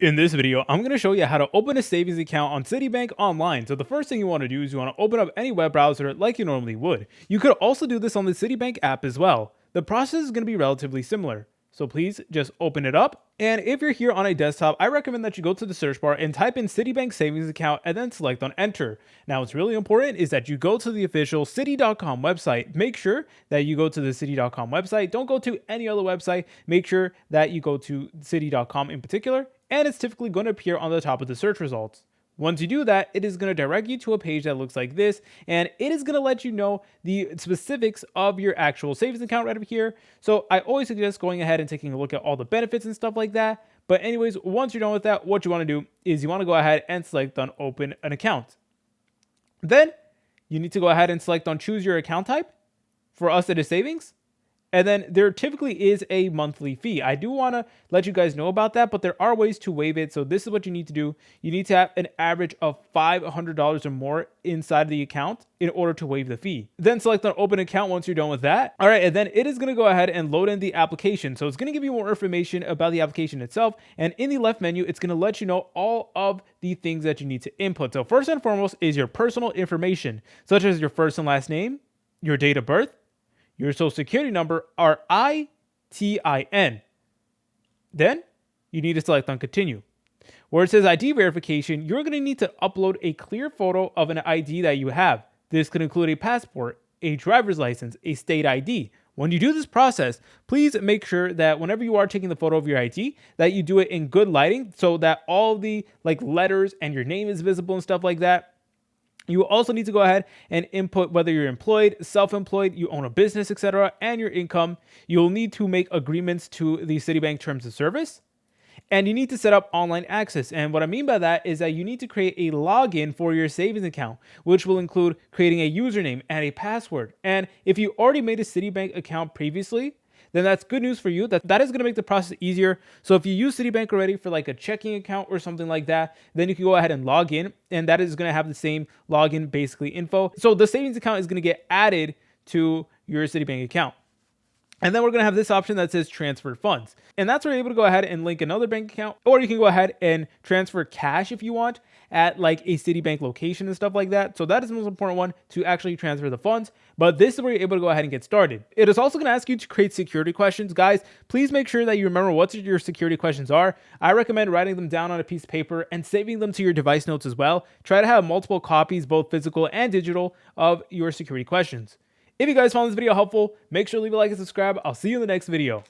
In this video, I'm going to show you how to open a savings account on Citibank online. So the first thing you want to do is you want to open up any web browser like you normally would. You could also do this on the Citibank app as well. The process is going to be relatively similar. So please just open it up. And if you're here on a desktop, I recommend that you go to the search bar and type in Citibank savings account and then select on enter. Now, what's really important is that you go to the official Citi.com website. Make sure that you go to the Citi.com website. Don't go to any other website. Make sure that you go to Citi.com in particular, and it's typically going to appear on the top of the search results. Once you do that, it is going to direct you to a page that looks like this, and it is going to let you know the specifics of your actual savings account right over here. So I always suggest going ahead and taking a look at all the benefits and stuff like that. But anyways, once you're done with that, what you want to do is you want to go ahead and select on open an account. Then you need to go ahead and select on choose your account type. For us, it is savings. And then there typically is a monthly fee. I do want to let you guys know about that, but there are ways to waive it. So this is what you need to do. You need to have an average of $500 or more inside the account in order to waive the fee. Then select on open account once you're done with that. All right, and then it is going to go ahead and load in the application. So it's going to give you more information about the application itself. And in the left menu, it's going to let you know all of the things that you need to input. So first and foremost is your personal information, such as your first and last name, your date of birth, your social security number, or ITIN. Then you need to select on continue. Where it says ID verification, you're going to need to upload a clear photo of an ID that you have. This could include a passport, a driver's license, a state ID. When you do this process, please make sure that whenever you are taking the photo of your ID, that you do it in good lighting so that all the letters and your name is visible and stuff like that. You also need to go ahead and input whether you're employed, self-employed, you own a business, etc., and your income. You'll need to make agreements to the Citibank terms of service, and you need to set up online access. And what I mean by that is that you need to create a login for your savings account, which will include creating a username and a password. And if you already made a Citibank account previously, then that's good news for you. That is going to make the process easier. So if you use Citibank already for like a checking account or something like that, then you can go ahead and log in, and that is going to have the same login basically info. So the savings account is going to get added to your Citibank account. And then we're going to have this option that says transfer funds. And that's where you're able to go ahead and link another bank account, or you can go ahead and transfer cash if you want at like a Citibank location and stuff like that. So that is the most important one, to actually transfer the funds. But this is where you're able to go ahead and get started. It is also going to ask you to create security questions. Guys, please make sure that you remember what your security questions are. I recommend writing them down on a piece of paper and saving them to your device notes as well. Try to have multiple copies, both physical and digital, of your security questions. If you guys found this video helpful, make sure to leave a like and subscribe. I'll see you in the next video.